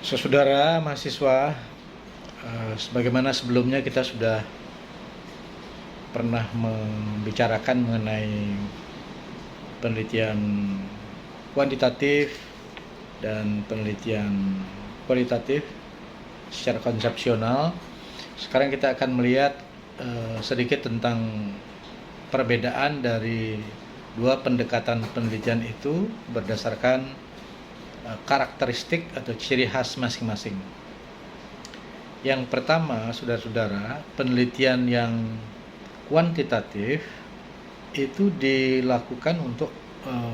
Saudara mahasiswa, sebagaimana sebelumnya kita sudah pernah membicarakan mengenai penelitian kuantitatif dan penelitian kualitatif secara konsepsional. Sekarang kita akan melihat sedikit tentang perbedaan dari dua pendekatan penelitian itu berdasarkan karakteristik atau ciri khas masing-masing. Yang pertama, saudara-saudara, penelitian yang kuantitatif itu dilakukan untuk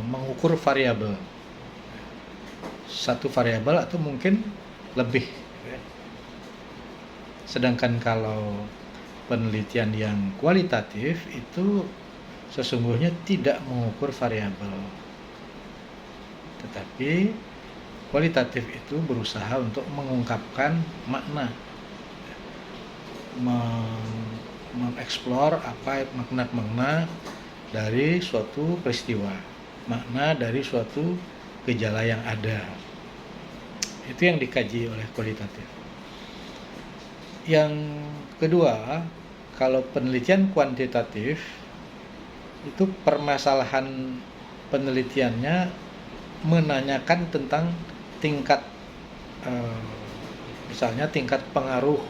mengukur variabel, satu variabel atau mungkin lebih. Sedangkan kalau penelitian yang kualitatif itu sesungguhnya tidak mengukur variabel, tetapi kualitatif itu berusaha untuk mengungkapkan makna, mengeksplor apa makna-makna dari suatu peristiwa, makna dari suatu gejala yang ada. Itu yang dikaji oleh kualitatif. Yang kedua, kalau penelitian kuantitatif itu permasalahan penelitiannya menanyakan tentang tingkat misalnya tingkat pengaruh,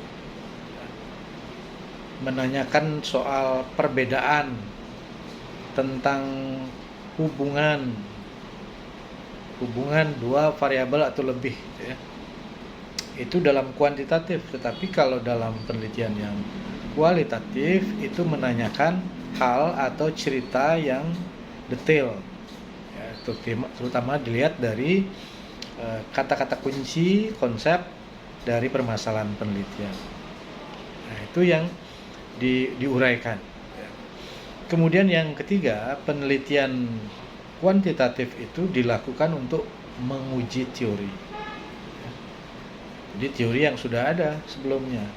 menanyakan soal perbedaan, tentang hubungan dua variabel atau lebih, ya. Itu dalam kuantitatif. Tetapi kalau dalam penelitian yang kualitatif itu menanyakan hal atau cerita yang detail, ya, terutama dilihat dari kata-kata kunci, konsep dari permasalahan penelitian. Nah, itu yang diuraikan. Kemudian yang ketiga, penelitian kuantitatif itu dilakukan untuk menguji teori. Jadi teori yang sudah ada sebelumnya.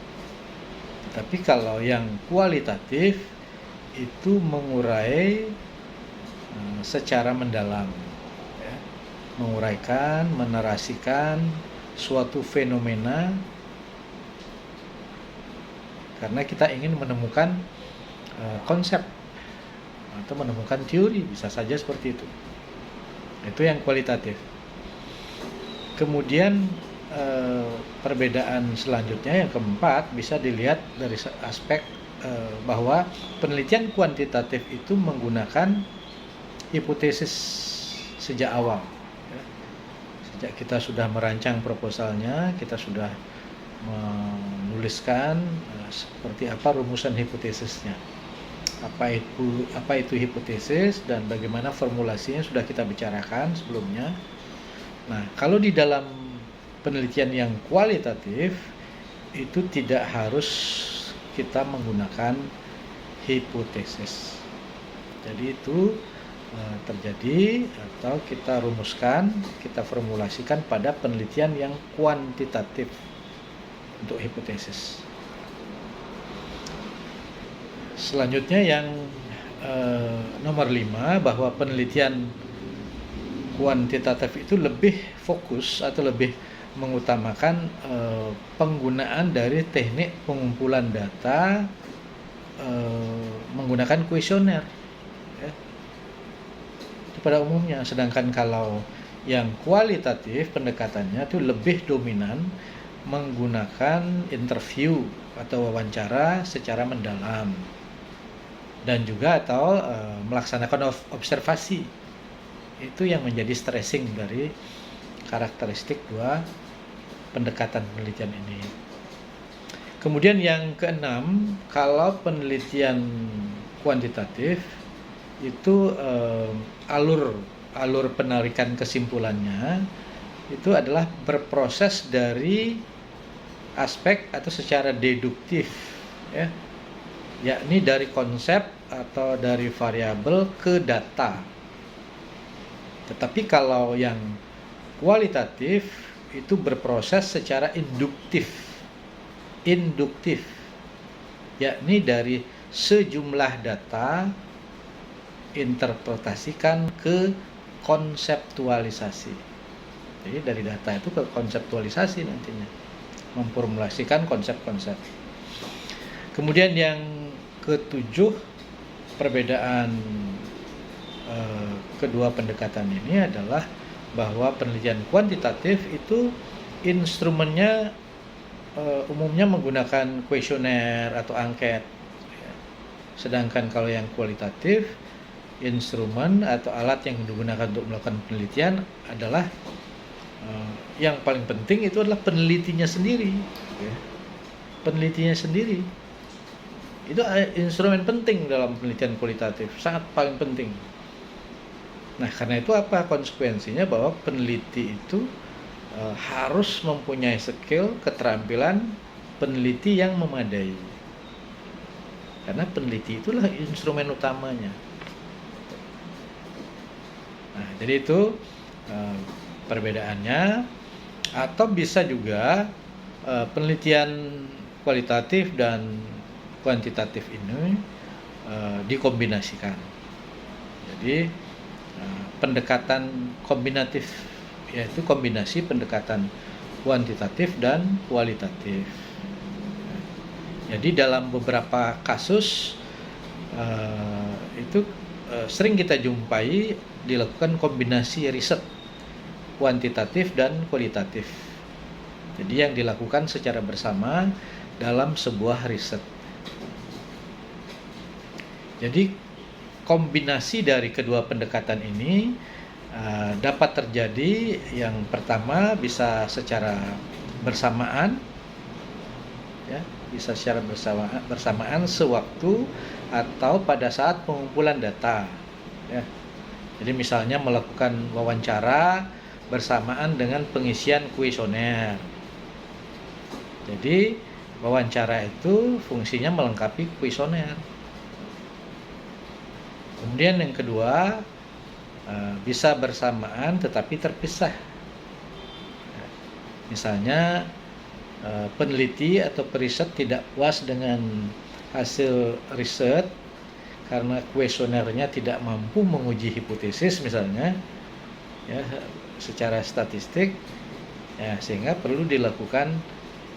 Tapi kalau yang kualitatif itu mengurai secara mendalam, ya. Menguraikan, menarasikan suatu fenomena karena kita ingin menemukan konsep atau menemukan teori, bisa saja seperti itu. Itu yang kualitatif. Kemudian perbedaan selanjutnya yang keempat bisa dilihat dari aspek bahwa penelitian kuantitatif itu menggunakan hipotesis sejak awal, ya. Sejak kita sudah merancang proposalnya, kita sudah menuliskan seperti apa rumusan hipotesisnya, apa itu hipotesis dan bagaimana formulasinya sudah kita bicarakan sebelumnya. Nah, kalau di dalam penelitian yang kualitatif itu tidak harus kita menggunakan hipotesis. Jadi itu terjadi atau kita rumuskan, kita formulasikan pada penelitian yang kuantitatif untuk hipotesis. Selanjutnya yang nomor 5, bahwa penelitian kuantitatif itu lebih fokus atau lebih mengutamakan penggunaan dari teknik pengumpulan data menggunakan kuesioner, ya, itu pada umumnya. Sedangkan kalau yang kualitatif pendekatannya itu lebih dominan menggunakan interview atau wawancara secara mendalam dan juga atau melaksanakan observasi. Itu yang menjadi stressing dari karakteristik dua pendekatan penelitian ini. Kemudian yang keenam, kalau penelitian kuantitatif itu alur penarikan kesimpulannya itu adalah berproses dari aspek atau secara deduktif, ya, yakni dari konsep atau dari variabel ke data. Tetapi kalau yang kualitatif itu berproses secara induktif, yakni dari sejumlah data interpretasikan ke konseptualisasi. Jadi dari data itu ke konseptualisasi nantinya, memformulasikan konsep-konsep. Kemudian yang ketujuh, perbedaan kedua pendekatan ini adalah bahwa penelitian kuantitatif itu instrumennya umumnya menggunakan kuesioner atau angket. Sedangkan kalau yang kualitatif, instrumen atau alat yang digunakan untuk melakukan penelitian adalah yang paling penting itu adalah penelitinya sendiri. Penelitinya sendiri. Itu instrumen penting dalam penelitian kualitatif, sangat paling penting. Nah, karena itu apa konsekuensinya? Bahwa peneliti itu harus mempunyai skill, keterampilan peneliti yang memadai. Karena peneliti itulah instrumen utamanya. Nah, jadi itu perbedaannya. Atau bisa juga penelitian kualitatif dan kuantitatif ini dikombinasikan. Jadi pendekatan kombinatif, yaitu kombinasi pendekatan kuantitatif dan kualitatif. Jadi dalam beberapa kasus itu sering kita jumpai dilakukan kombinasi riset kuantitatif dan kualitatif. Jadi yang dilakukan secara bersama dalam sebuah riset. Jadi kombinasi dari kedua pendekatan ini dapat terjadi. Yang pertama bisa secara bersamaan, ya, bisa secara bersamaan sewaktu atau pada saat pengumpulan data. Ya. Jadi misalnya melakukan wawancara bersamaan dengan pengisian kuesioner. Jadi wawancara itu fungsinya melengkapi kuesioner. Kemudian yang kedua, bisa bersamaan tetapi terpisah. Misalnya peneliti atau periset tidak puas dengan hasil riset karena kuesionernya tidak mampu menguji hipotesis misalnya, ya, secara statistik, ya, sehingga perlu dilakukan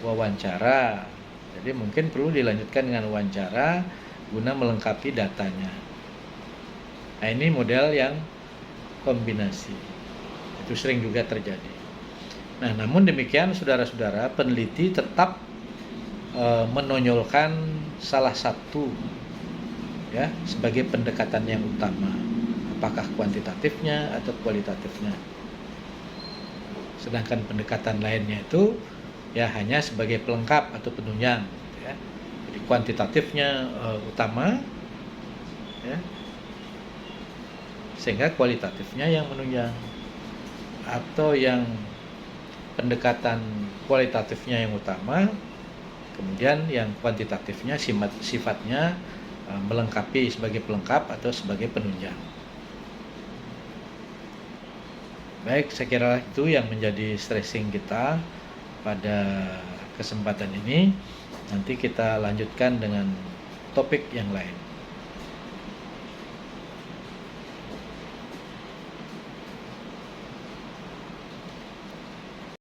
wawancara. Jadi mungkin perlu dilanjutkan dengan wawancara guna melengkapi datanya. Nah, ini model yang kombinasi. Itu sering juga terjadi. Nah, namun demikian saudara-saudara, peneliti tetap menonjolkan salah satu, ya, sebagai pendekatan yang utama. Apakah kuantitatifnya atau kualitatifnya. Sedangkan pendekatan lainnya itu ya hanya sebagai pelengkap atau penunjang, ya. Jadi kuantitatifnya utama, ya, sehingga kualitatifnya yang menunjang. Atau yang pendekatan kualitatifnya yang utama, kemudian yang kuantitatifnya sifatnya melengkapi sebagai pelengkap atau sebagai penunjang. Baik, saya kira itu yang menjadi stressing kita pada kesempatan ini. Nanti kita lanjutkan dengan topik yang lain.